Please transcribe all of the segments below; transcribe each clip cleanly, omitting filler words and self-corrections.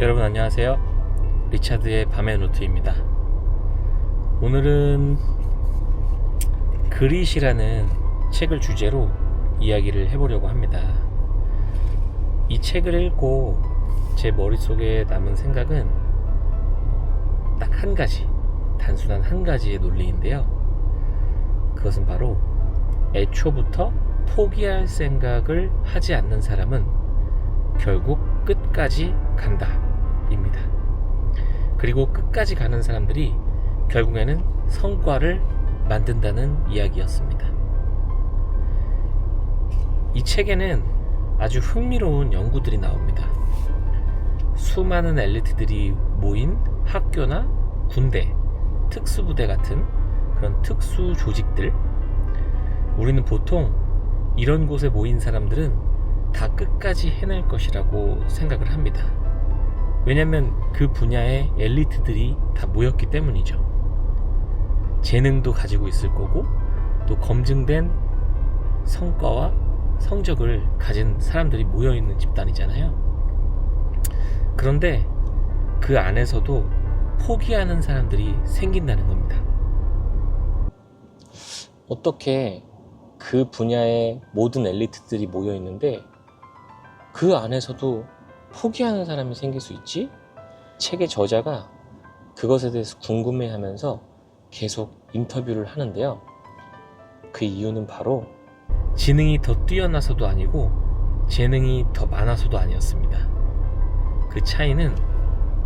여러분 안녕하세요. 리차드의 밤의 노트입니다. 오늘은 그릿이라는 책을 주제로 이야기를 해보려고 합니다. 이 책을 읽고 제 머릿속에 남은 생각은 딱 한 가지, 단순한 한 가지의 논리인데요. 그것은 바로 애초부터 포기할 생각을 하지 않는 사람은 결국 끝까지 간다 입니다. 그리고 끝까지 가는 사람들이 결국에는 성과를 만든다는 이야기였습니다. 이 책에는 아주 흥미로운 연구들이 나옵니다. 수많은 엘리트들이 모인 학교나 군대, 특수부대 같은 그런 특수 조직들, 우리는 보통 이런 곳에 모인 사람들은 다 끝까지 해낼 것이라고 생각을 합니다. 왜냐하면 그 분야의 엘리트들이 다 모였기 때문이죠. 재능도 가지고 있을 거고 또 검증된 성과와 성적을 가진 사람들이 모여있는 집단이잖아요. 그런데 그 안에서도 포기하는 사람들이 생긴다는 겁니다. 어떻게 그 분야의 모든 엘리트들이 모여있는데 그 안에서도 포기하는 사람이 생길 수 있지? 책의 저자가 그것에 대해서 궁금해하면서 계속 인터뷰를 하는데요. 그 이유는 바로 지능이 더 뛰어나서도 아니고 재능이 더 많아서도 아니었습니다. 그 차이는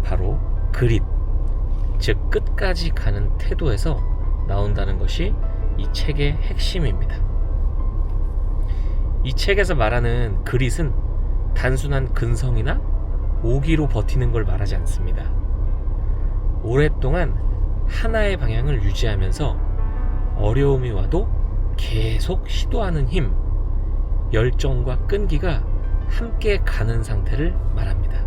바로 그릿, 즉 끝까지 가는 태도에서 나온다는 것이 이 책의 핵심입니다. 이 책에서 말하는 그릿은 단순한 근성이나 오기로 버티는 걸 말하지 않습니다. 오랫동안 하나의 방향을 유지하면서 어려움이 와도 계속 시도하는 힘, 열정과 끈기가 함께 가는 상태를 말합니다.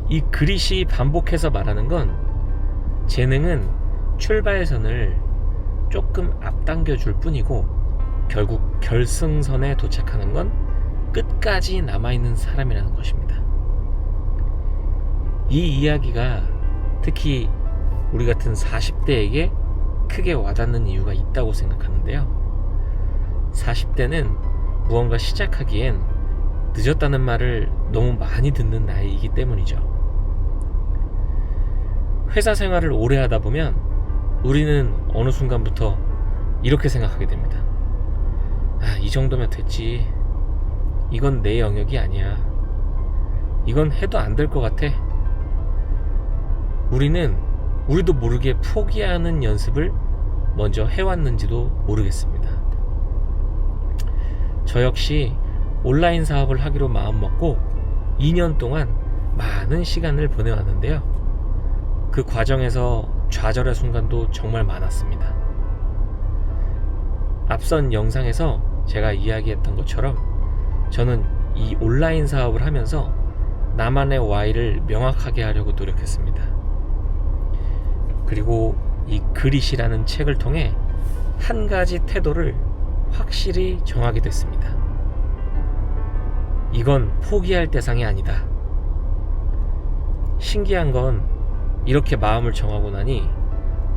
이 그릿이 반복해서 말하는 건 재능은 출발선을 조금 앞당겨 줄 뿐이고 결국 결승선에 도착하는 건 끝까지 남아있는 사람이라는 것입니다. 이 이야기가 특히 우리 같은 40대에게 크게 와닿는 이유가 있다고 생각하는데요. 40대는 무언가 시작하기엔 늦었다는 말을 너무 많이 듣는 나이이기 때문이죠. 회사 생활을 오래 하다 보면 우리는 어느 순간부터 이렇게 생각하게 됩니다. 이 정도면 됐지. 이건 내 영역이 아니야. 이건 해도 안 될 것 같아. 우리도 모르게 포기하는 연습을 먼저 해왔는지도 모르겠습니다. 저 역시 온라인 사업을 하기로 마음먹고 2년 동안 많은 시간을 보내왔는데요. 그 과정에서 좌절의 순간도 정말 많았습니다. 앞선 영상에서 제가 이야기했던 것처럼 저는 이 온라인 사업을 하면서 나만의 Y를 명확하게 하려고 노력했습니다. 그리고 이 그릿이라는 책을 통해 한 가지 태도를 확실히 정하게 됐습니다. 이건 포기할 대상이 아니다. 신기한 건 이렇게 마음을 정하고 나니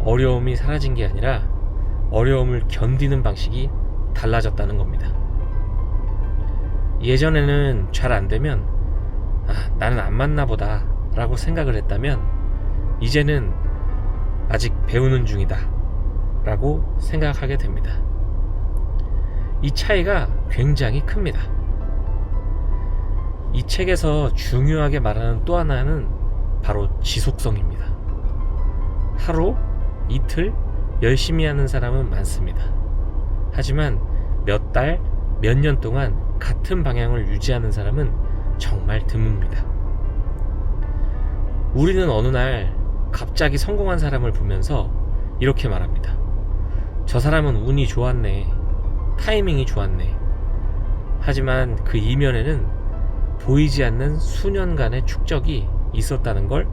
어려움이 사라진 게 아니라 어려움을 견디는 방식이 달라졌다는 겁니다. 예전에는 잘 안 되면 나는 안 맞나 보다 라고 생각을 했다면 이제는 아직 배우는 중이다 라고 생각하게 됩니다. 이 차이가 굉장히 큽니다. 이 책에서 중요하게 말하는 또 하나는 바로 지속성입니다. 하루, 이틀 열심히 하는 사람은 많습니다. 하지만 몇 달, 몇 년 동안 같은 방향을 유지하는 사람은 정말 드뭅니다. 우리는 어느 날 갑자기 성공한 사람을 보면서 이렇게 말합니다. 저 사람은 운이 좋았네. 타이밍이 좋았네. 하지만 그 이면에는 보이지 않는 수년간의 축적이 있었다는 걸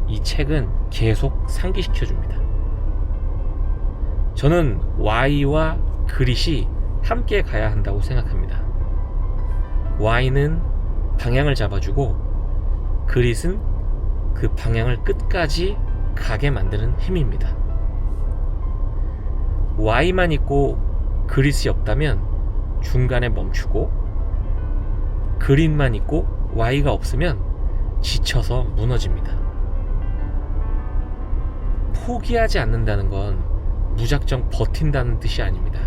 이 책은 계속 상기시켜 줍니다. 저는 Y와 그릿이 함께 가야 한다고 생각합니다. Y는 방향을 잡아주고 그릿은 그 방향을 끝까지 가게 만드는 힘입니다. Y만 있고 그릿이 없다면 중간에 멈추고, 그릿만 있고 Y가 없으면 지쳐서 무너집니다. 포기하지 않는다는 건 무작정 버틴다는 뜻이 아닙니다.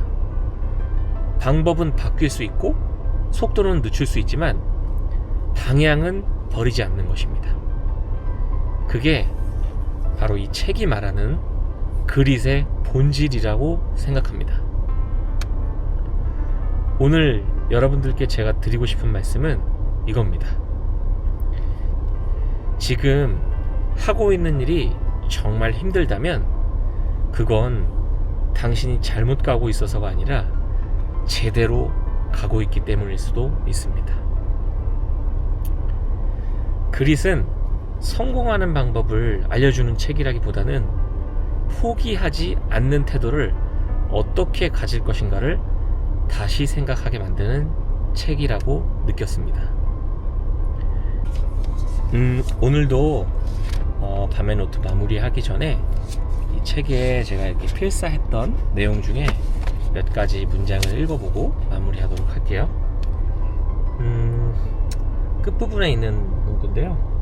방법은 바뀔 수 있고 속도는 늦출 수 있지만 방향은 버리지 않는 것입니다. 그게 바로 이 책이 말하는 그릿의 본질이라고 생각합니다. 오늘 여러분들께 제가 드리고 싶은 말씀은 이겁니다. 지금 하고 있는 일이 정말 힘들다면 그건 당신이 잘못 가고 있어서가 아니라 제대로 가고 있기 때문일 수도 있습니다. 그릿은 성공하는 방법을 알려주는 책이라기보다는 포기하지 않는 태도를 어떻게 가질 것인가를 다시 생각하게 만드는 책이라고 느꼈습니다. 오늘도 밤의 노트 마무리하기 전에 이 책에 제가 이렇게 필사했던 내용 중에 몇 가지 문장을 읽어보고 마무리하도록 할게요. 끝부분에 있는 문구인데요.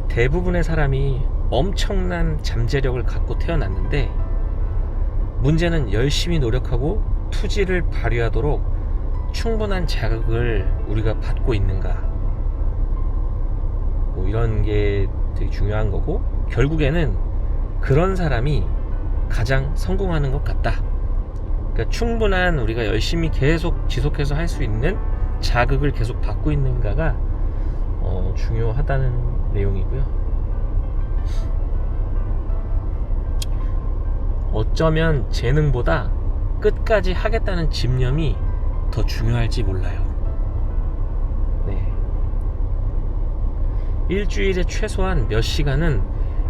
대부분의 사람이 엄청난 잠재력을 갖고 태어났는데 문제는 열심히 노력하고 투지를 발휘하도록 충분한 자극을 우리가 받고 있는가, 뭐 이런 게 되게 중요한 거고, 결국에는 그런 사람이 가장 성공하는 것 같다. 그러니까 충분한, 우리가 열심히 계속 지속해서 할 수 있는 자극을 계속 받고 있는가가 중요하다는 내용이고요. 어쩌면 재능보다 끝까지 하겠다는 집념이 더 중요할지 몰라요. 네. 일주일에 최소한 몇 시간은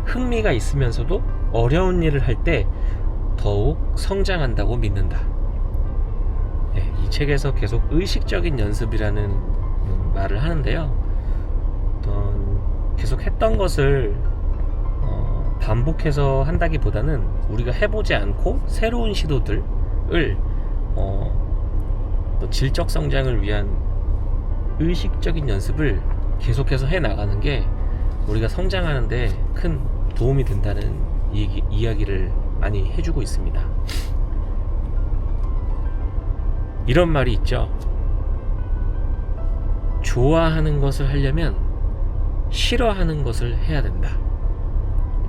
흥미가 있으면서도 어려운 일을 할 때 더욱 성장한다고 믿는다. 네, 이 책에서 계속 의식적인 연습이라는 말을 하는데요. 계속 했던 것을 반복해서 한다기보다는 우리가 해보지 않고 새로운 시도들을 질적 성장을 위한 의식적인 연습을 계속해서 해나가는 게 우리가 성장하는데 큰 도움이 된다는 이야기를 많이 해주고 있습니다. 이런 말이 있죠. 좋아하는 것을 하려면 싫어하는 것을 해야 된다.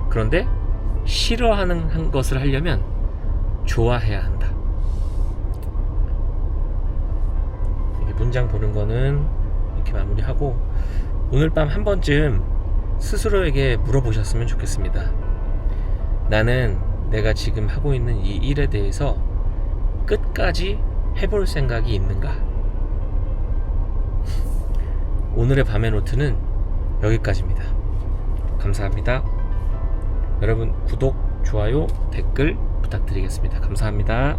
그런데 싫어하는 것을 하려면 좋아해야 한다. 이렇게 문장 보는 거는 이렇게 마무리하고, 오늘 밤 한 번쯤 스스로에게 물어보셨으면 좋겠습니다. 나는 내가 지금 하고 있는 이 일에 대해서 끝까지 해볼 생각이 있는가? 오늘의 밤의 노트는 여기까지입니다. 감사합니다. 여러분 구독, 좋아요, 댓글 부탁드리겠습니다. 감사합니다.